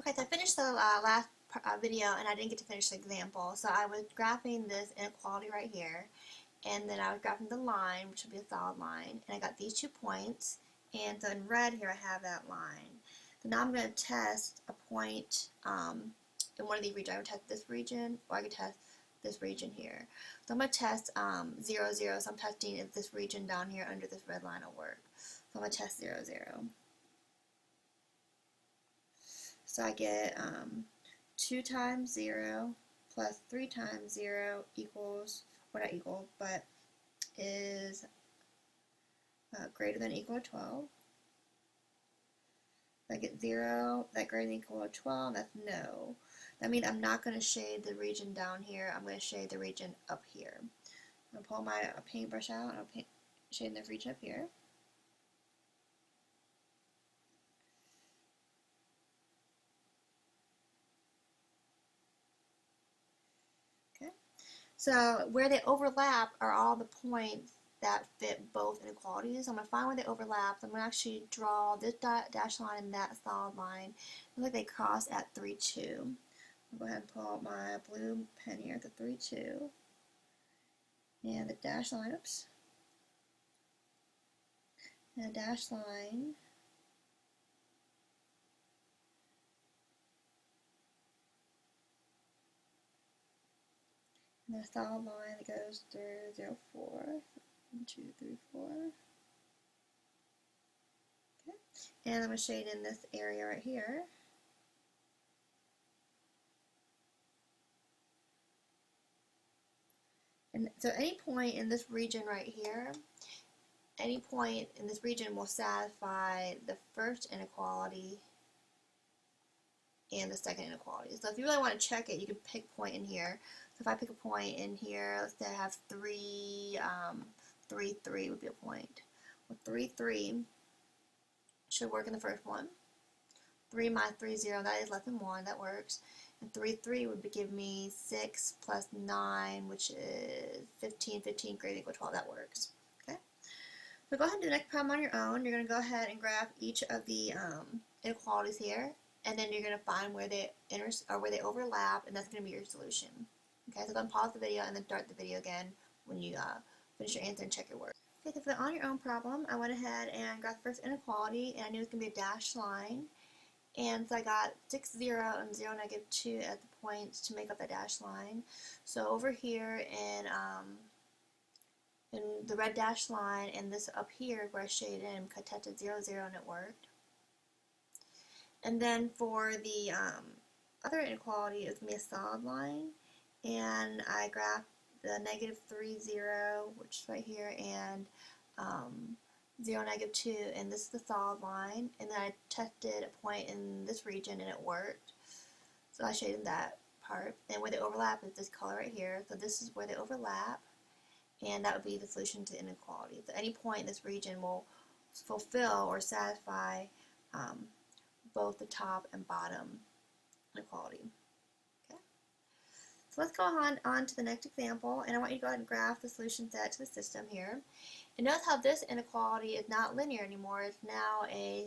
Okay, so I finished the last video and I didn't get to finish the example. So I was graphing this inequality right here, and then I was graphing the line, which would be a solid line, and I got these 2 points, and so in red here I have that line. So now I'm going to test a point in one of these regions. I would test this region, or I could test this region here. So I'm going to test 0, 0, so I'm testing if this region down here under this red line will work. So I'm going to test 0, 0. So I get 2 times 0 plus 3 times 0 equals, or not equal, but is greater than or equal to 12. If I get 0, that greater than or equal to 12, that's no. That means I'm not going to shade the region down here, I'm going to shade the region up here. I'm going to pull my paintbrush out and I'll shade the region up here. Okay. So where they overlap are all the points that fit both inequalities. I'm going to find where they overlap. I'm going to actually draw this dash line and that solid line. It looks like they cross at 3, 2. I'll go ahead and pull out my blue pen here at the 3, 2. And the dash line, oops. And the dash line and the solid line that goes through 0, 4. 1, 2, 3, 4. Okay. And I'm going to shade in this area right here. And so any point in this region right here, any point in this region will satisfy the first inequality and the second inequality. So if you really want to check it, you can pick a point in here. So if I pick a point in here, let's say I have 3, 3, 3 would be a point. Well, 3, 3 should work in the first one. 3 minus 3, 0, that is less than 1, that works. And 3, 3 would give me 6 plus 9, which is 15, 15 greater than or equal to 12, that works. Okay. So go ahead and do the next problem on your own. You're going to go ahead and graph each of the inequalities here, and then you're going to find where they where they overlap, and that's going to be your solution. Okay, so go ahead and pause the video and then start the video again when you finish your answer and check your work. Okay, so for the on your own problem, I went ahead and graphed the first inequality, and I knew it was going to be a dashed line. And so I got 6, 0, and 0, negative 2 at the points to make up that dashed line. So over here in the red dashed line and this up here where I shaded in, I tested 0, 0, and it worked. And then for the other inequality, it's going to be a solid line. And I graphed the negative 3, 0, which is right here, and 0, negative 2, and this is the solid line. And then I tested a point in this region and it worked. So I shaded that part. And where they overlap is this color right here. So this is where they overlap. And that would be the solution to inequality. So any point in this region will fulfill or satisfy both the top and bottom inequality. Okay. So let's go on to the next example, and I want you to go ahead and graph the solution set to the system here. And notice how this inequality is not linear anymore. It's now a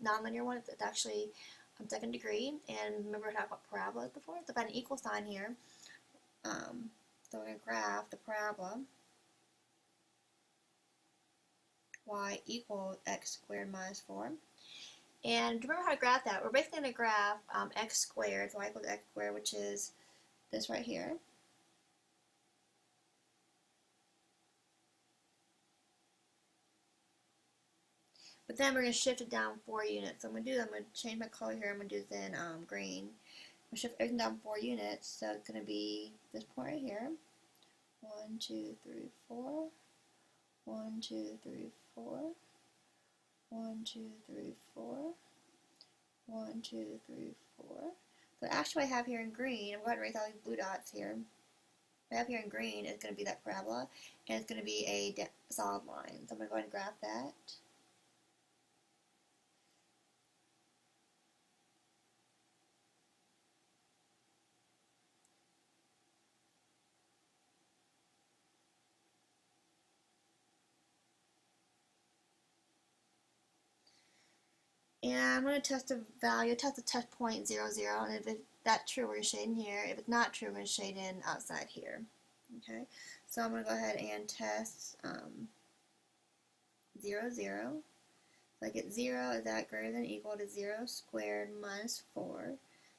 nonlinear one. It's actually second degree. And remember I talked about parabolas before? So if I had an equal sign here, so we're going to graph the parabola y equals x squared minus 4. And remember how to graph that? We're basically going to graph x squared, so y equals x squared, which is this right here. But then we're going to shift it down 4 units. So I'm going to change my color here. I'm going to do this in green. I'm going to shift everything down 4 units. So it's going to be this point right here. 1, 2, 3, 4. 1, 2, 3, 4. 1, 2, 3, 4. 1, 2, 3, 4. So actually I have here in green, I'm going to erase all these blue dots here. What I have here in green is going to be that parabola, and it's going to be a solid line. So I'm going to go ahead and graph that. And I'm going to test a value, test the test point 0, 0, and if that's true, we're going to shade in here. If it's not true, we're going to shade in outside here. Okay, so I'm going to go ahead and test 0, 0. So I get 0, is that greater than or equal to 0 squared minus 4.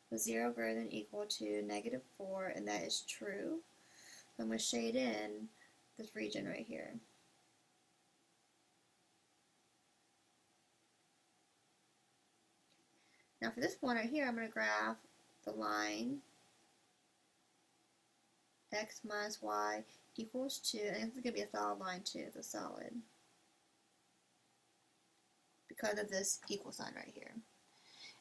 So 0 greater than or equal to negative 4, and that is true. So I'm going to shade in this region right here. Now for this one right here, I'm going to graph the line x minus y equals 2, and this is going to be a solid line too, it's a solid, because of this equal sign right here.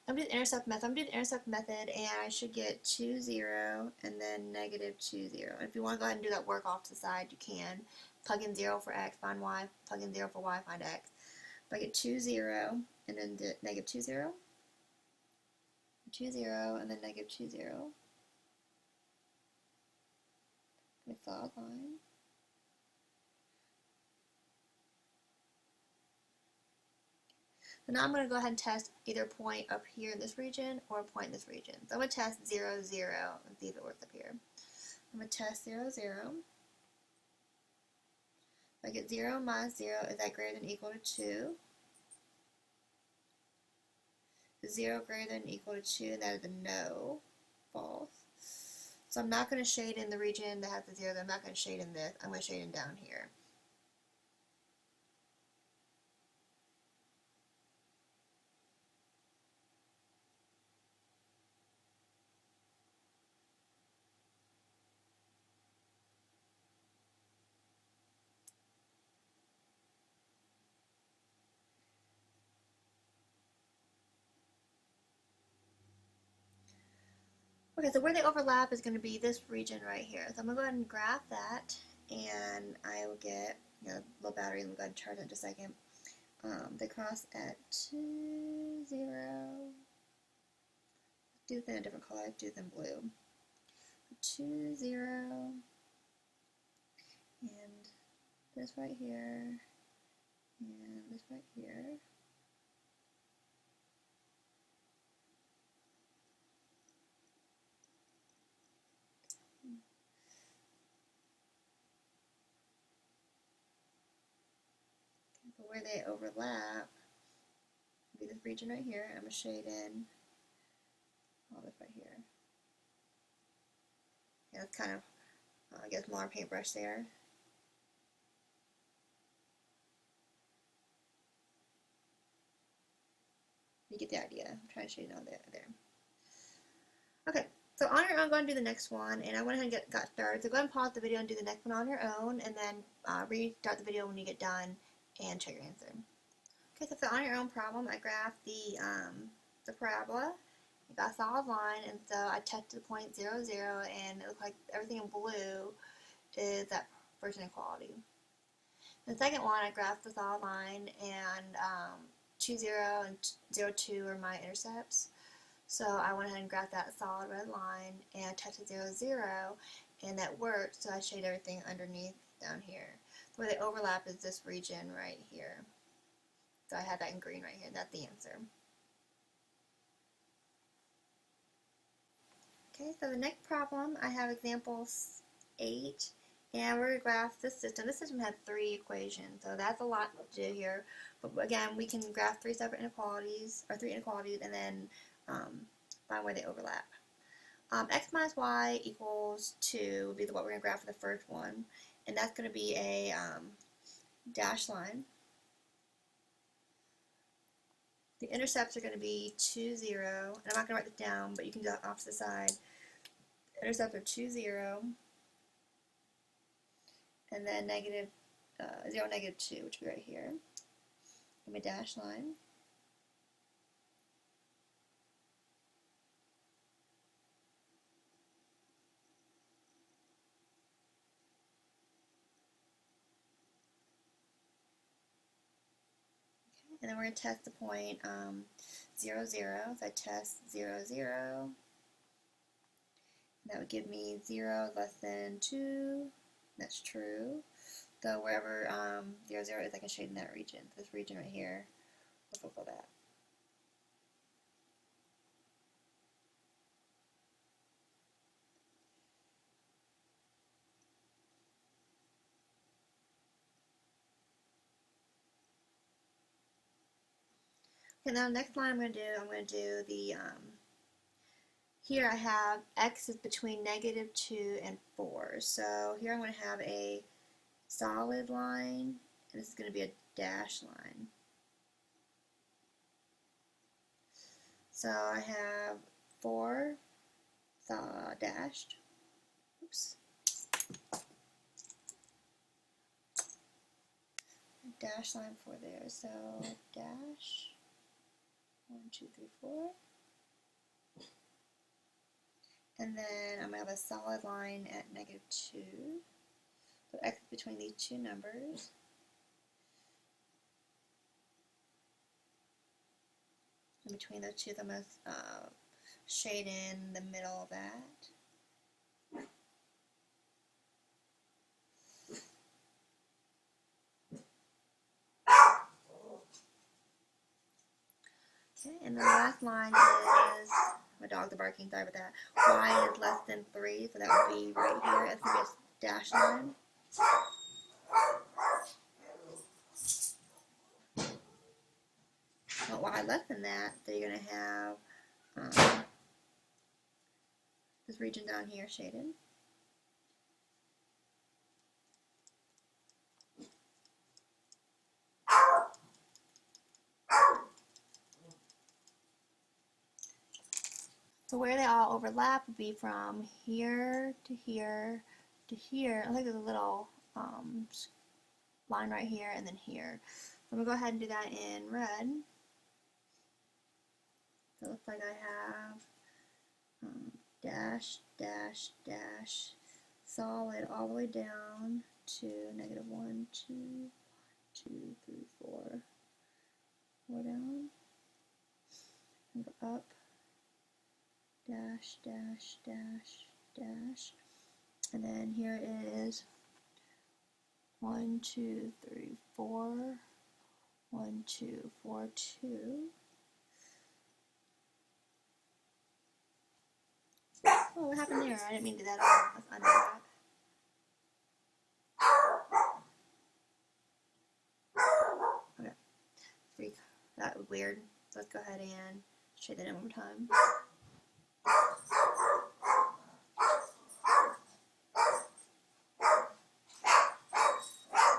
I'm going to do the intercept method. I'm going to do the intercept method, and I should get 2, 0, and then negative 2, 0. And if you want to go ahead and do that work off to the side, you can. Plug in 0 for x, find y. Plug in 0 for y, find x. If I get 2, 0, and then negative 2, 0, 2, 0, and then negative 2, 0. A solid line. So now I'm going to go ahead and test either a point up here in this region or a point in this region. So I'm going to test 0, 0 and see if it works up here. I'm going to test 0, 0. If I get 0 minus 0, is that greater than or equal to 2? Is 0 greater than or equal to 2? And that is a no. False. So I'm not going to shade in the region that has the 0. I'm not going to shade in this. I'm going to shade in down here. Okay, so where they overlap is going to be this region right here. So I'm going to go ahead and graph that, and I will get, low battery, and we'll go ahead and charge it in just a second. They cross at 2, 0. Do this in a different color, do this in blue. 2, 0, and this right here, and this right here. But where they overlap will be this region right here. I'm going to shade in all this right here. Yeah, it's kind of, I guess, more paintbrush there. You get the idea. I'm trying to show you now there. Okay, so on your own, go ahead and do the next one, and I went ahead and got started. So go ahead and pause the video and do the next one on your own, and then restart the video when you get done and check your answer. Okay, so for on your own problem, I graphed the parabola. I got a solid line, and so I tested the point 0, 0, and it looks like everything in blue is that first inequality. The second one, I graphed the solid line, and 2, 0 and 0, 2 are my intercepts. So I went ahead and graphed that solid red line, and I tested 0, 0, and that worked, so I shade everything underneath down here. So where they overlap is this region right here. So I have that in green right here. That's the answer. Okay, so the next problem, I have example 8, and we're going to graph this system. This system had 3 equations, so that's a lot to do here. But again, we can graph 3 separate inequalities, or 3 inequalities, and then find where they overlap. X minus y equals 2 would be what we're going to graph for the first one, and that's going to be a dashed line. The intercepts are going to be 2, 0, and I'm not going to write this down, but you can do that off to the side. Intercepts are 2, 0, and then negative 0, negative 2, which will be right here. Give me a dashed line. And then we're going to test the point 0, 0. So I test 0, 0. That would give me 0 less than 2. That's true. So wherever 0, 0 is, I can shade in that region. This region right here, we'll fulfill that. Okay, now next line I'm going to do the, here I have x is between -2 and 4. So here I'm going to have a solid line, and this is going to be a dashed line. So I have 4 dashed. Oops. Dash line 4 there. So dash 1, 2, 3, 4. And then I'm going to have a solid line at -2. So x is between these two numbers. And between those two, I'm going to shade in the middle of that. Okay, and the last line is, my dogs are barking, sorry about that. Y is less than 3, so that would be right here. It's going to be a dash line. But y less than that, so you're going to have this region down here shaded. So where they all overlap would be from here to here to here. I think there's a little line right here and then here. So I'm going to go ahead and do that in red. So it looks like I have dash, dash, dash, solid all the way down to -1, 2, 2, 3, 4. 4 down. And go up. Dash, dash, dash, dash. And then here is 1, 2, 3, 4. 1, 2, 4, 2. Oh, what happened there? I didn't mean to do that at all. Let's undo that. Okay. Freak. That was weird. Let's go ahead and shade that in one more time.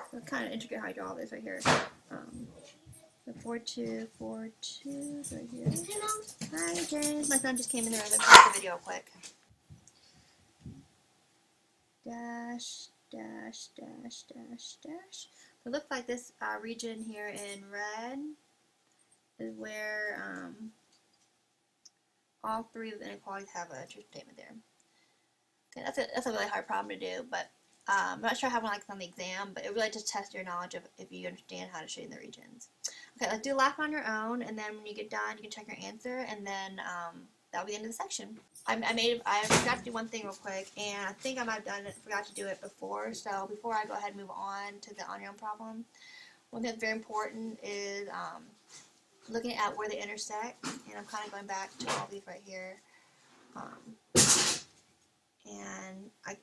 So it's kind of intricate how I draw this right here. So 4, 2, 4, 2 right here. Hi, James. My son just came in the room. Let's pause the video quick. Dash, dash, dash, dash, dash. So it looks like this region here in red is where all three of the inequalities have a truth statement there. Okay, that's a really hard problem to do, but I'm not sure how one likes on the exam, but it really just tests your knowledge of if you understand how to shade in the regions. Okay, let's do last on your own, and then when you get done, you can check your answer, and then that'll be the end of the section. I forgot to do one thing real quick, and I think I might have forgot to do it before. So before I go ahead and move on to the on your own problem, one thing that's very important is looking at where they intersect, and I'm kind of going back to all these right here. And I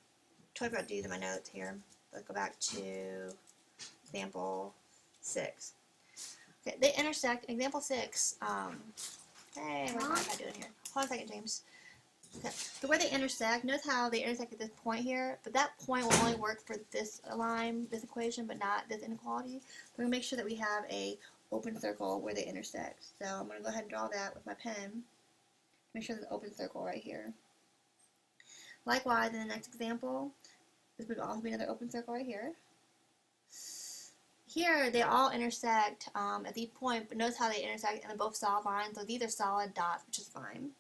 totally forgot to do my notes here. Let's go back to example 6. Okay, they intersect. Example 6. Hey, what's my iPad doing here? Hold on a second, James. Okay, so where they intersect, notice how they intersect at this point here, but that point will only work for this line, this equation, but not this inequality. We're going to make sure that we have a open circle where they intersect. So I'm going to go ahead and draw that with my pen. Make sure there's an open circle right here. Likewise, in the next example, this would also be another open circle right here. Here, they all intersect at the point, but notice how they intersect and they're both solid lines. So these are solid dots, which is fine.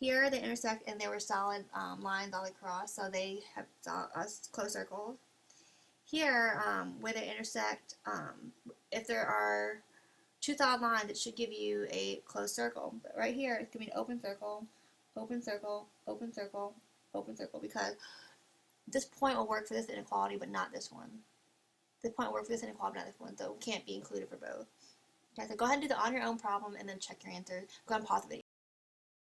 Here, they intersect and they were solid lines all across, so they have closed circles. Here, where they intersect, if there are two solid lines, it should give you a closed circle. But right here, it's going to be an open circle, open circle, open circle, open circle, because this point will work for this inequality, but not this one. This point will work for this inequality, but not this one, so it can't be included for both. Okay, so go ahead and do the on your own problem, and then check your answers. Go ahead and pause the video.